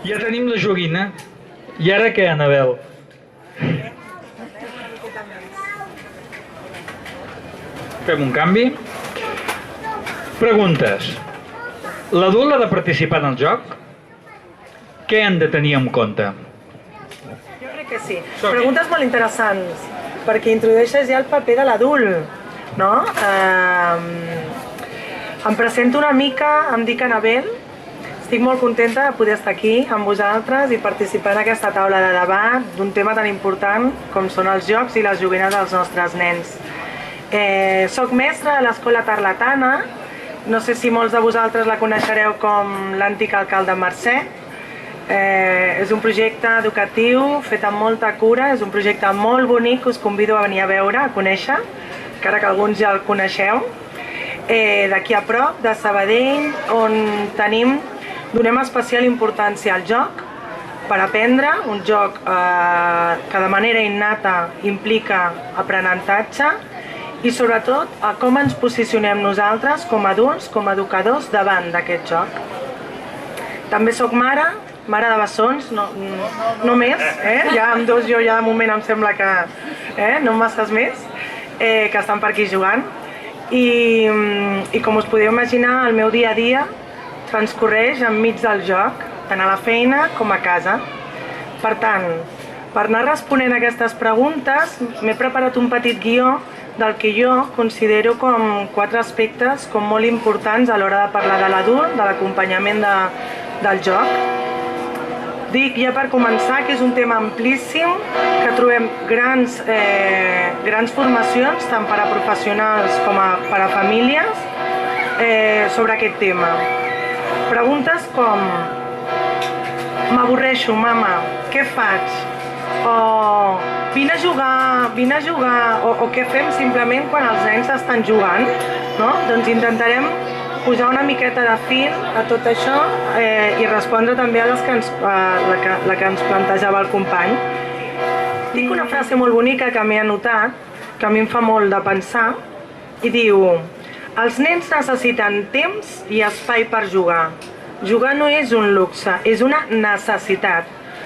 Ja tenim la joguina. I ara què, Anabel? Fem un canvi. Preguntes. L'adult ha de participar en el joc? Què han de tenir en compte? Jo crec que sí. Preguntes molt interessants, perquè introdueixes ja el paper de l'adult, no? Em presento una mica, em dic Anabel, estic molt contenta de poder estar aquí amb vosaltres i participar en aquesta taula de debat d'un tema tan important com són els jocs i les joguines dels nostres nens. Soc mestra de l'Escola Tarlatana, no sé si molts de vosaltres la coneixereu com l'antic alcalde Mercè. És un projecte educatiu fet amb molta cura, és un projecte molt bonic que us convido a venir a veure, a conèixer, encara que alguns ja el coneixeu. D'aquí a prop, de Sabadell, on donem especial importància al joc per aprendre, un joc que de manera innata implica aprenentatge i sobretot a com ens posicionem nosaltres com a adults, com a educadors davant d'aquest joc. També soc mare de bessons, no més, ja amb dos jo ja de moment em sembla que no masses més, que estan per aquí jugant. I com us podeu imaginar, el meu dia a dia transcorreix enmig del joc, tant a la feina com a casa. Per tant, per anar responent a aquestes preguntes, m'he preparat un petit guió del que jo considero com 4 aspectes com molt importants a l'hora de parlar de l'adult, de l'acompanyament del joc. Dic ja per començar que és un tema amplíssim, que trobem grans formacions, tant per a professionals com per a famílies, sobre aquest tema. Preguntes com: m'avorreixo, mama, què faig? O vine a jugar, o què fem simplement quan els nens estan jugant? Doncs intentarem posar una miqueta de fil a tot això i respondre també a la que ens plantejava el company. Dic una frase molt bonica que m'he anotat, que a mi em fa molt de pensar, i diu: els nens necessiten temps i espai per jugar. Jugar no és un luxe, és una necessitat.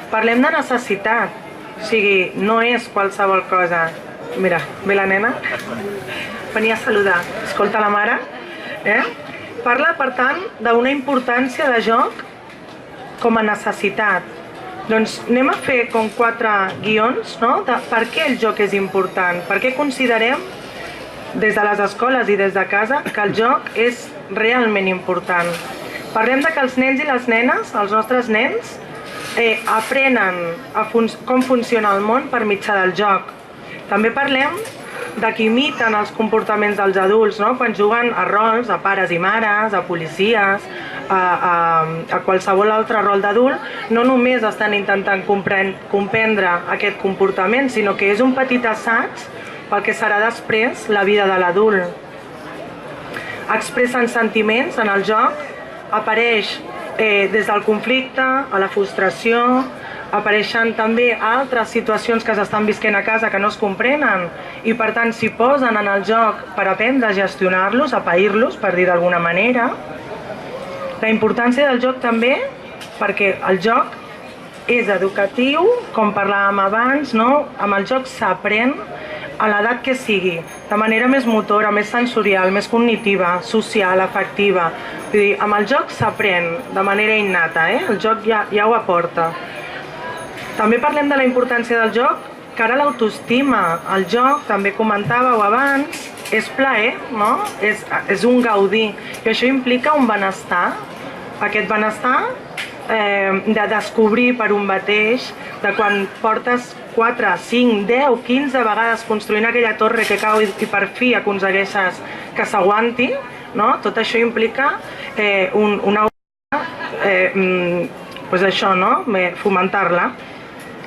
Parlem de necessitat, o sigui, no és qualsevol cosa. Mira, ve la nena, venia a saludar, escolta la mare, Parla, per tant, d'una importància de joc com a necessitat. Doncs anem a fer com 4 guions, de per què el joc és important, per què considerem des de les escoles i des de casa que el joc és realment important. Parlem de que els nens i les nenes, els nostres nens, aprenen com funciona el món per mitjà del joc. També parlem de que imiten els comportaments dels adults, quan juguen a rols, a pares i mares, a policies, a qualsevol altre rol d'adult, no només estan intentant comprendre aquest comportament, sinó que és un petit assaig pel que serà després la vida de l'adult. Expressen sentiments en el joc, apareix des del conflicte a la frustració, apareixen també altres situacions que s'estan visquent a casa que no es comprenen i per tant s'hi posen en el joc per aprendre a gestionar-los, a pair-los, per dir d'alguna manera. La importància del joc també, perquè el joc és educatiu, com parlàvem abans, amb el joc s'aprèn a l'edat que sigui, de manera més motora, més sensorial, més cognitiva, social, afectiva. Vull dir, amb el joc s'aprèn de manera innata, el joc ja ho aporta. També parlem de la importància del joc cara a l'autoestima. El joc, també comentàveu abans, és plaer, és un gaudir. I això implica un benestar. Aquest benestar de descobrir per un mateix, de quan portes 4, 5, 10, 15 vegades construint aquella torre que cau i per fi aconsegueixes que s'aguanti, tot això implica una fomentar-la,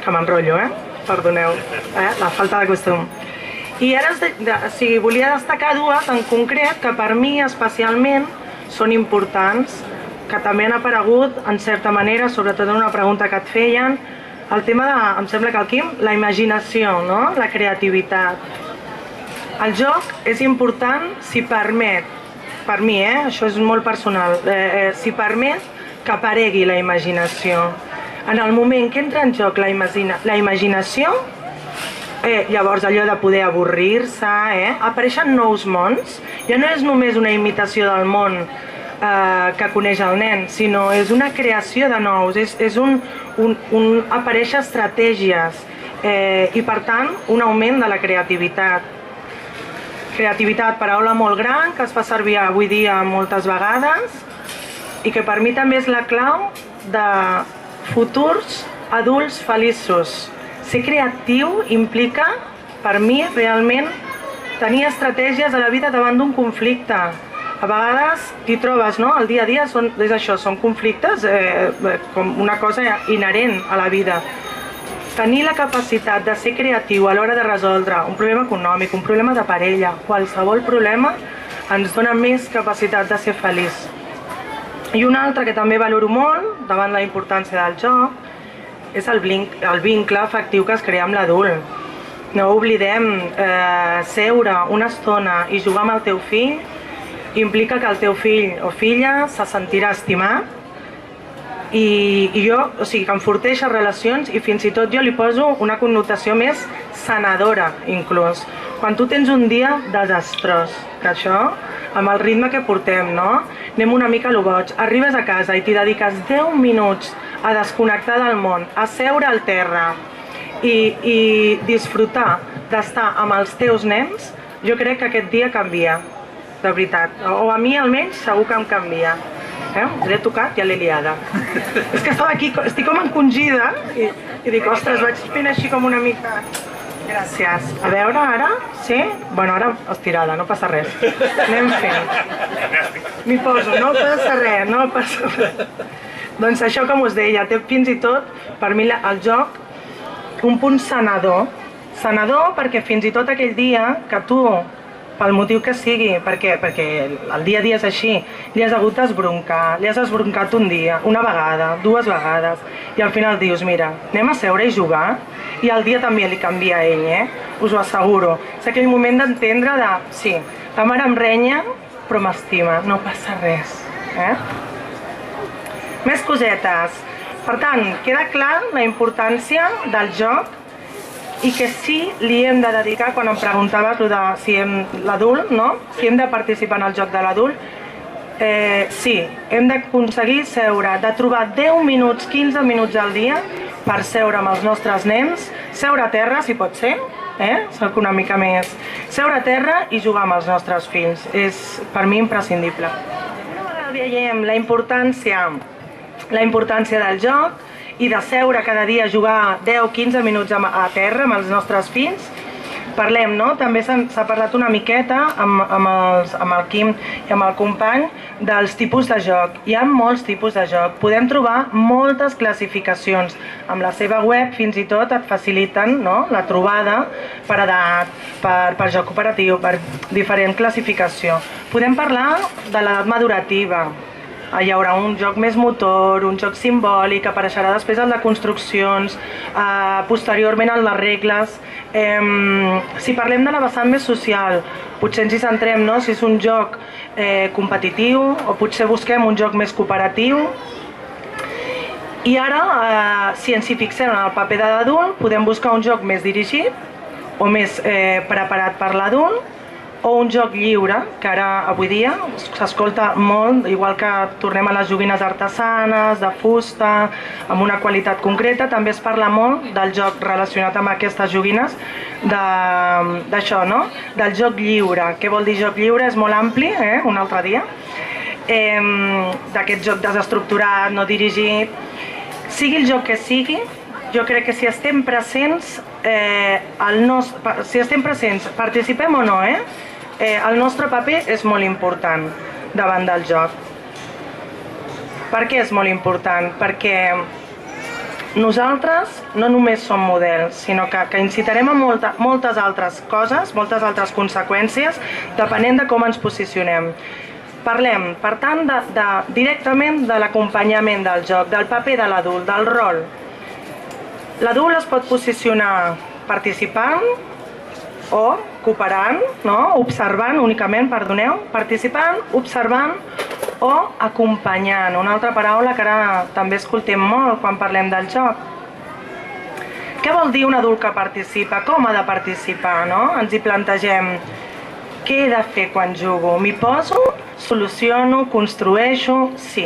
que m'enrotllo, perdoneu, la falta de costum. I ara volia destacar 2 en concret que per mi especialment són importants, que també han aparegut en certa manera, sobretot en una pregunta que et feien, el tema de, em sembla que el Quim, la imaginació, la creativitat. El joc és important si permet, per mi, això és molt personal, si permet que aparegui la imaginació. En el moment que entra en joc la imaginació, llavors allò de poder avorrir-se, apareixen nous mons. Ja no és només una imitació del món que coneix el nen, sinó és una creació de nous, és un aparèixer estratègies i per tant un augment de la creativitat. Creativitat, paraula molt gran que es fa servir avui dia moltes vegades i que per mi també és la clau de futurs adults feliços. Ser creatiu implica, per mi, realment tenir estratègies a la vida davant d'un conflicte. A vegades t'hi trobes, no? El dia a dia és això, són conflictes com una cosa inherent a la vida. Tenir la capacitat de ser creatiu a l'hora de resoldre un problema econòmic, un problema de parella, qualsevol problema, ens dona més capacitat de ser feliç. I un altre que també valoro molt, davant la importància del joc, és el vincle afectiu que es crea amb l'adult. No oblidem, seure una estona i jugar amb el teu fill implica que el teu fill o filla se sentirà estimat i jo, o sigui, que enforteix les relacions i fins i tot jo li poso una connotació més sanadora, inclús. Quan tu tens un dia desastrós, que això, amb el ritme que portem, no? Anem una mica a lo boig, arribes a casa i t'hi dediques 10 minuts a desconnectar del món, a seure al terra i disfrutar d'estar amb els teus nens, jo crec que aquest dia canvia, de veritat. O a mi almenys segur que em canvia. L'he tocat i ja l'he liada. És que estava aquí, estic com encongida i dic, ostres, vaig fent així com una mica... Gràcies. A veure, ara? Sí? Bueno, ara estirada, no passa res. Anem fent. M'hi poso, no passa res, no passa res. Doncs això com us deia, té fins i tot, per mi el joc, un punt sanador. Sanador perquè fins i tot aquell dia que tu, pel motiu que sigui, perquè el dia a dia és així, li has hagut d'esbroncar, li has esbroncat un dia, una vegada, 2 vegades, i al final dius, mira, anem a seure i jugar, i el dia també li canvia a ell, us ho asseguro. És aquell moment d'entendre de, sí, la mare em renya, però m'estima, no passa res. Més cosetes. Per tant, queda clar la importància del joc i que sí li hem de dedicar, quan em preguntaves si l'adult, no? Si hem de participar en el joc de l'adult, sí, hem d'aconseguir seure, de trobar 10 minuts, 15 minuts al dia per seure amb els nostres nens, seure a terra, si pot ser, soc una mica més, seure a terra i jugar amb els nostres fills. És per mi imprescindible. Ara veiem la importància del joc i de seure cada dia a jugar 10-15 minuts a terra amb els nostres fills. Parlem, no? També s'ha parlat una miqueta amb el Quim i amb el company dels tipus de joc. Hi ha molts tipus de joc. Podem trobar moltes classificacions. Amb la seva web fins i tot et faciliten, no? La trobada per edat, per joc cooperatiu, per diferent classificació. Podem parlar de l'edat madurativa. Hi haurà un joc més motor, un joc simbòlic, apareixerà després el de construccions, posteriorment el de regles. Si parlem de la vessant més social, potser ens hi centrem, no? Si és un joc competitiu o potser busquem un joc més cooperatiu. I ara, si ens hi fixem en el paper de l'adult, podem buscar un joc més dirigit o més preparat per l'adult, o un joc lliure, que ara avui dia s'escolta molt, igual que tornem a les joguines artesanes, de fusta, amb una qualitat concreta, també es parla molt del joc relacionat amb aquestes joguines, d'això, no? Del joc lliure. Què vol dir joc lliure? És molt ampli, un altre dia. D'aquest joc desestructurat, no dirigit. Sigui el joc que sigui, jo crec que si estem presents, participem o no, el nostre paper és molt important davant del joc. Per què és molt important? Perquè nosaltres no només som models, sinó que incitarem a moltes altres coses, moltes altres conseqüències, depenent de com ens posicionem. Parlem, per tant, directament de l'acompanyament del joc, del paper de l'adult, del rol. L'adult es pot posicionar participant o cooperant, observant únicament, perdoneu, participant, observant o acompanyant, una altra paraula que ara també escoltem molt quan parlem del joc. Què vol dir un adult que participa? Com ha de participar, no? Ens hi plantegem què he de fer quan jugo. M'hi poso, soluciono, construeixo, sí.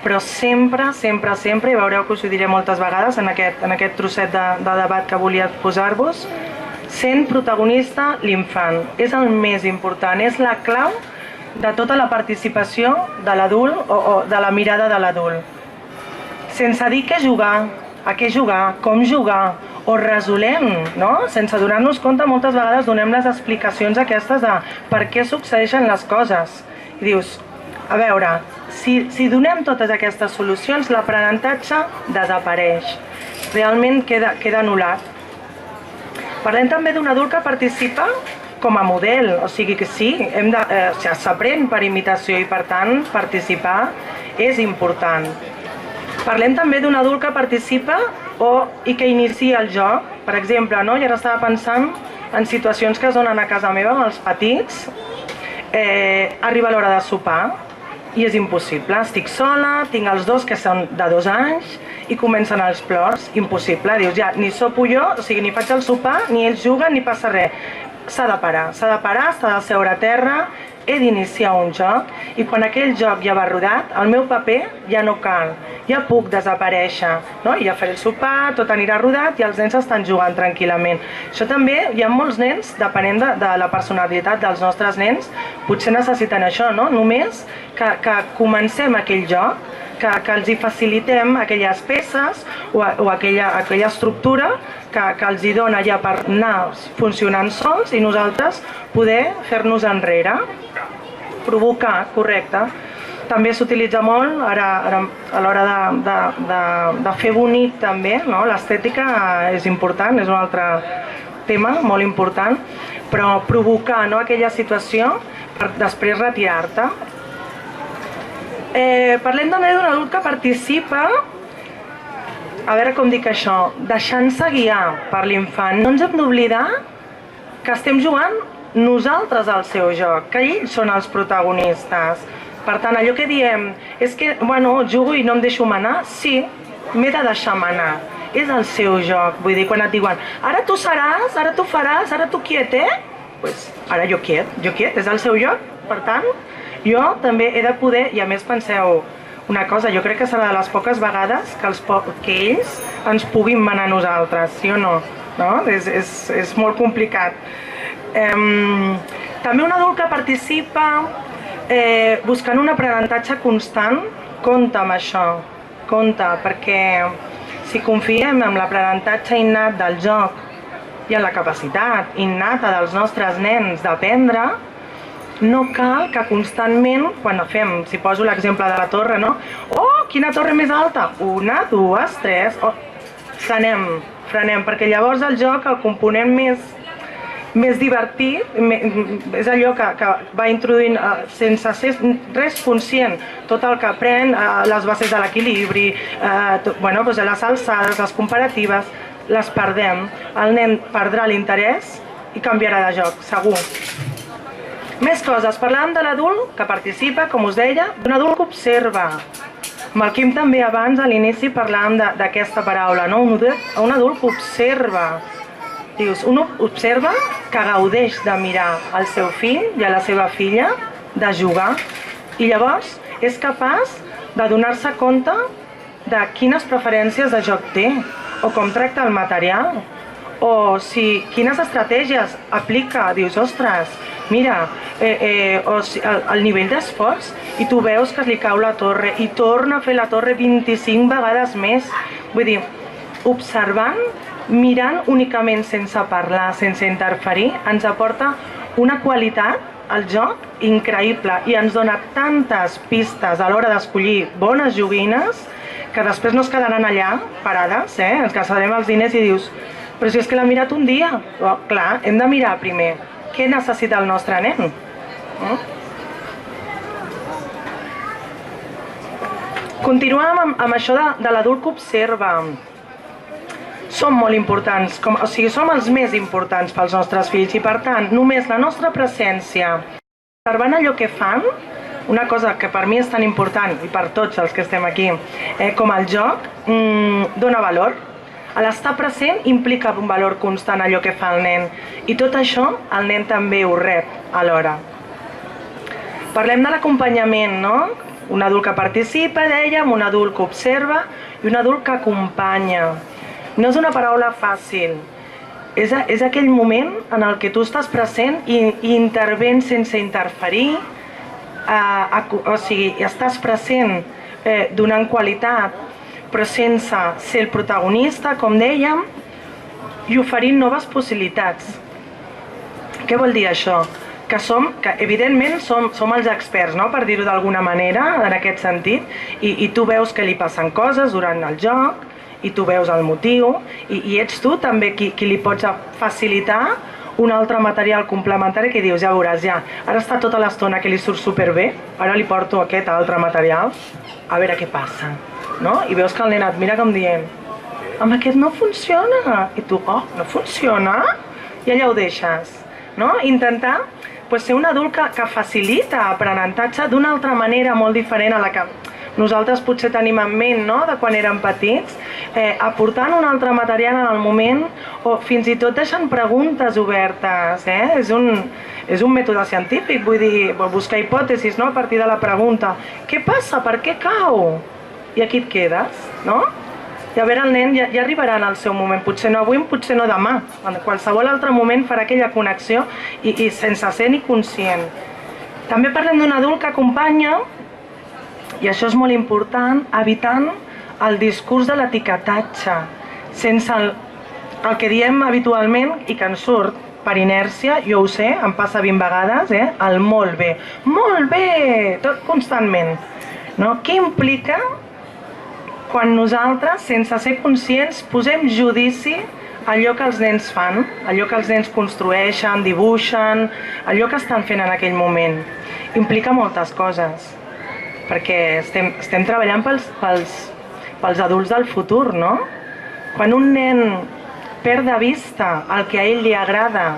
Però sempre, sempre, sempre, i veureu que us ho diré moltes vegades en aquest trosset de debat que volia posar-vos, sent protagonista l'infant. És el més important, és la clau de tota la participació de l'adult o de la mirada de l'adult. Sense dir què jugar, a què jugar, com jugar, o resolem, no? Sense donar-nos compte, moltes vegades donem les explicacions aquestes de per què succeeixen les coses. I dius, a veure, si donem totes aquestes solucions, l'aprenentatge desapareix. Realment queda anul·lat. Parlem també d'un adult que participa com a model, o sigui que sí, s'aprèn per imitació i per tant participar és important. Parlem també d'un adult que participa i que inicia el joc. Per exemple, jo ara estava pensant en situacions que es donen a casa meva amb els petits. Arriba l'hora de sopar i és impossible. Estic sola, tinc els dos que són de 2 anys i comencen els plors. Impossible. Dius, ja, ni sopo jo, o sigui, ni faig el sopar, ni ells juguen, ni passa res. S'ha de parar, s'ha de seure a terra, he d'iniciar un joc i quan aquell joc ja va rodat, el meu paper ja no cal, ja puc desaparèixer, no? Ja faré el sopar, tot anirà rodat i els nens estan jugant tranquil·lament. Això també, hi ha molts nens, depenent de la personalitat dels nostres nens, potser necessiten això, no? Només que comencem aquell joc, que els hi facilitem aquelles peces o aquella estructura que els hi dona ja per anar funcionant sols i nosaltres poder fer-nos enrere. Provocar, correcte. També s'utilitza molt ara a l'hora de fer bonic també, no? L'estètica és important, és un altre tema molt important, però provocar aquella situació per després retirar-te. Parlem també d'un adult que participa, a veure com dic això, deixant-se guiar per l'infant. No ens hem d'oblidar que estem jugant nosaltres al seu joc, que ells són els protagonistes. Per tant, allò que diem és que, jugo i no em deixo manar, sí, m'he de deixar manar. És el seu joc, vull dir, quan et diuen ara tu seràs, ara tu faràs, ara tu quiet, Doncs ara jo quiet, és el seu joc, per tant, jo també he de poder, i a més penseu una cosa, jo crec que serà de les poques vegades que ells ens puguin manar a nosaltres, sí o no? És molt complicat. També un adult que participa buscant un aprenentatge constant, compta amb això, compta, perquè si confiem en l'aprenentatge innat del joc i en la capacitat innata dels nostres nens d'aprendre, no cal que constantment, quan fem, si poso l'exemple de la torre, no? Oh, quina torre més alta! 1, 2, 3... Frenem, perquè llavors el joc, el component més divertit, és allò que va introduint sense ser res conscient, tot el que aprèn, les bases de l'equilibri, les alçades, les comparatives, les perdem. El nen perdrà l'interès i canviarà de joc, segur. Més coses, parlàvem de l'adult que participa, com us deia, d'un adult que observa. Amb el Quim també abans, a l'inici, parlàvem d'aquesta paraula, no? Un adult que observa. Dius, un observa que gaudeix de mirar al seu fill i a la seva filla, de jugar, i llavors és capaç de donar-se compte de quines preferències de joc té, o com tracta el material, o quines estratègies aplica. Dius, ostres, mira, el nivell d'esforç, i tu veus que li cau la torre i torna a fer la torre 25 vegades més. Vull dir, observant, mirant únicament sense parlar, sense interferir, ens aporta una qualitat al joc increïble i ens dona tantes pistes a l'hora d'escollir bones joguines que després no es quedaran allà parades, ens gastarem els diners i dius, però si és que l'ha mirat un dia. Clar, hem de mirar primer què necessita el nostre nen. Continuem amb això de l'adult que observa. Som molt importants, o sigui, som els més importants pels nostres fills i per tant, només la nostra presència observant allò que fan una cosa que per mi és tan important, i per tots els que estem aquí, com el joc, dona valor. L'estar present implica un valor constant allò que fa el nen, i tot això el nen també ho rep alhora. Parlem de l'acompanyament, no? Un adult que participa, dèiem, un adult que observa i un adult que acompanya. No és una paraula fàcil, és aquell moment en el que tu estàs present i intervens sense interferir, o sigui, estàs present donant qualitat, però sense ser el protagonista, com dèiem, i oferint noves possibilitats. Què vol dir això? Que evidentment som els experts, no? Per dir-ho d'alguna manera, en aquest sentit, i tu veus que li passen coses durant el joc, i tu veus el motiu, i ets tu també qui li pots facilitar un altre material complementari que dius, ja veuràs, ja, ara està tota l'estona que li surt superbé, ara li porto aquest altre material, a veure què passa, no? I veus que el nen et mira com dient, amb aquest no funciona, i tu, oh, no funciona? I allà ho deixes, no? Intentar ser un adult que facilita aprenentatge d'una altra manera molt diferent a la que nosaltres potser tenim en ment, no?, de quan érem petits, aportant un altre material en el moment, o fins i tot deixant preguntes obertes, És un mètode científic, vull dir, buscar hipòtesis, no?, a partir de la pregunta. Què passa? Per què cau? I aquí et quedes, no? I a veure, el nen ja arribarà en el seu moment, potser no avui, potser no demà. En qualsevol altre moment farà aquella connexió i sense ser ni conscient. També parlem d'un adult que acompanya, i això és molt important, evitant el discurs de l'etiquetatge, sense el que diem habitualment i que ens surt per inèrcia, jo ho sé, em passa 20 vegades, el molt bé, tot constantment. Què implica quan nosaltres, sense ser conscients, posem judici a allò que els nens fan, allò que els nens construeixen, dibuixen, allò que estan fent en aquell moment? Implica moltes coses, perquè estem treballant pels adults del futur, no? Quan un nen perd de vista el que a ell li agrada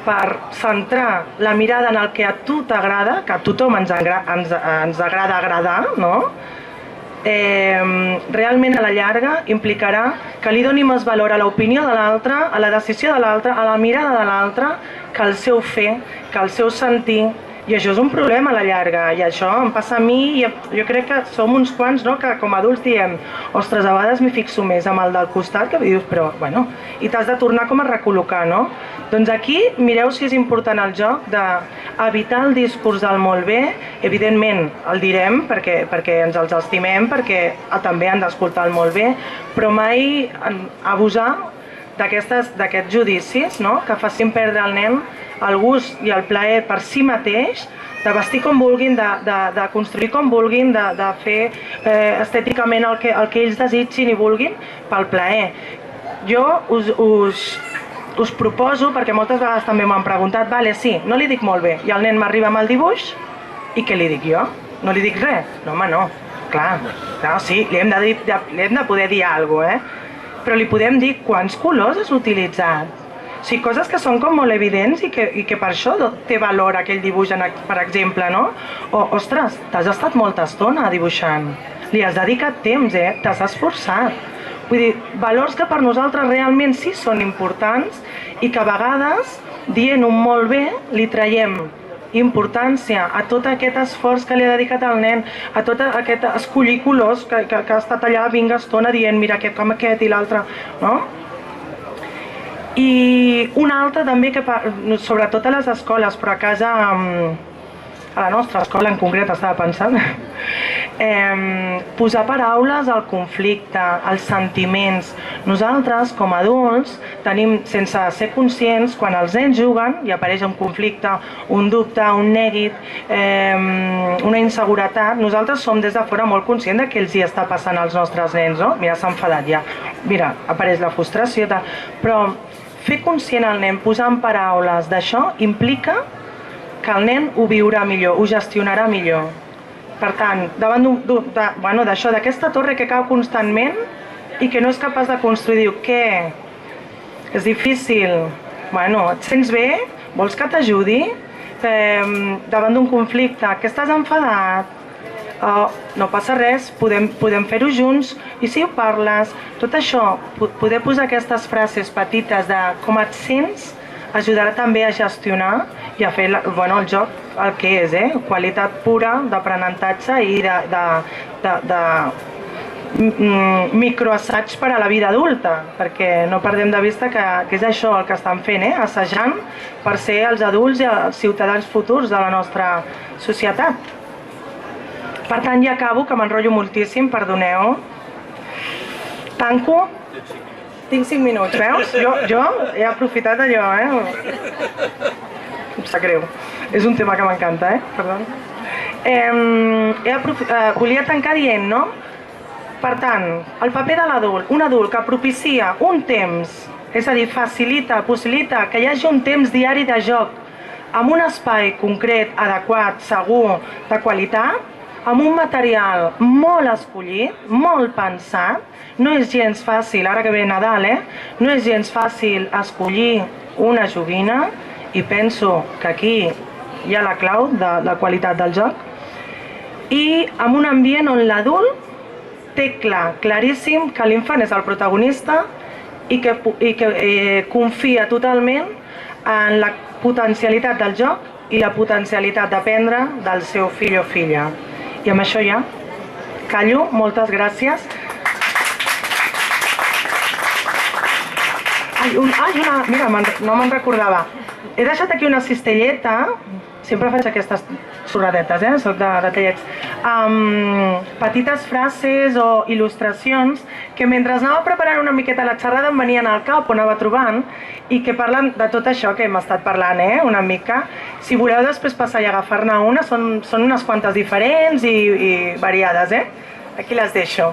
per centrar la mirada en el que a tu t'agrada, que a tothom ens agrada agradar, no? Realment a la llarga implicarà que li doni més valor a l'opinió de l'altre, a la decisió de l'altre, a la mirada de l'altre, que al seu fer, que al seu sentir. I això és un problema a la llarga, i això em passa a mi, i jo crec que som uns quants, no?, que com a adults diem, ostres, a vegades m'hi fixo més amb el del costat, que dius, però, bueno, i t'has de tornar com a recol·locar, no? Doncs aquí mireu si és important el joc d'evitar el discurs del molt bé, evidentment el direm perquè ens els estimem, perquè també han d'escoltar el molt bé, però mai abusar d'aquests judicis, no?, que facin perdre al nen el gust i el plaer per si mateix, de vestir com vulguin, de construir com vulguin, de fer estèticament el que ells desitgin i vulguin, pel plaer. Jo us proposo, perquè moltes vegades també m'han preguntat, vale, sí, no li dic molt bé, i el nen m'arriba amb el dibuix, i què li dic jo? No li dic res? No, home, no. Clar, sí, li hem de poder dir alguna cosa, però li podem dir quants colors has utilitzat. O sigui, coses que són com molt evidents i que per això té valor aquell dibuix, per exemple, no? O, ostres, t'has estat molta estona dibuixant, li has dedicat temps, t'has esforçat. Vull dir, valors que per nosaltres realment sí són importants i que a vegades, dient un molt bé, li traiem importància a tot aquest esforç que li ha dedicat al nen, a tot aquest escollir colors que ha estat allà vinga estona dient mira aquest com aquest i l'altre, no? I una altra també, sobretot a les escoles, però a casa, a la nostra escola en concret estava pensant, posar paraules al conflicte, als sentiments. Nosaltres, com a adults, tenim, sense ser conscients, quan els nens juguen i apareix un conflicte, un dubte, un neguit, una inseguretat, nosaltres som des de fora molt conscients de què els hi està passant als nostres nens, no? Mira, s'ha enfadat ja, mira, apareix la frustració, però fer conscient al nen, posar en paraules d'això, implica que el nen ho viurà millor, ho gestionarà millor. Per tant, davant d'això, d'aquesta torre que cau constantment i que no és capaç de construir, diu, què? És difícil? Bueno, et sents bé? Vols que t'ajudi? davant d'un conflicte, que estàs enfadat, no passa res, podem fer-ho junts, i si ho parles, tot això, poder posar aquestes frases petites de com et sents, ajudarà també a gestionar i a fer el joc el que és, qualitat pura d'aprenentatge i de microassaig per a la vida adulta, perquè no perdem de vista que és això el que estan fent, assajant per ser els adults i els ciutadans futurs de la nostra societat. Per tant, ja acabo, que m'enrotllo moltíssim, perdoneu. Tanco. Tinc 5 minuts, veus? Jo he aprofitat allò, Em sap greu. És un tema que m'encanta, Perdó. Volia tancar dient, no? Per tant, el paper de l'adult, un adult que propicia un temps, és a dir, facilita, possibilita que hi hagi un temps diari de joc amb un espai concret, adequat, segur, de qualitat, amb un material molt escollit, molt pensat. No és gens fàcil, ara que ve Nadal, no és gens fàcil escollir una joguina, i penso que aquí hi ha la clau de la qualitat del joc, i amb un ambient on l'adult té claríssim que l'infant és el protagonista i que confia totalment en la potencialitat del joc i la potencialitat d'aprendre del seu fill o filla. I amb això ja callo, moltes gràcies. Mira, no me'n recordava. He deixat aquí una cistelleta, sempre faig aquestes sorradetes, soc de tallets, petites frases o il·lustracions que mentre anava preparant una miqueta la xerrada em venien al cap o anava trobant i que parlen de tot això que hem estat parlant, una mica. Si voleu després passar i agafar-ne una, són unes quantes diferents i variades, Aquí les deixo.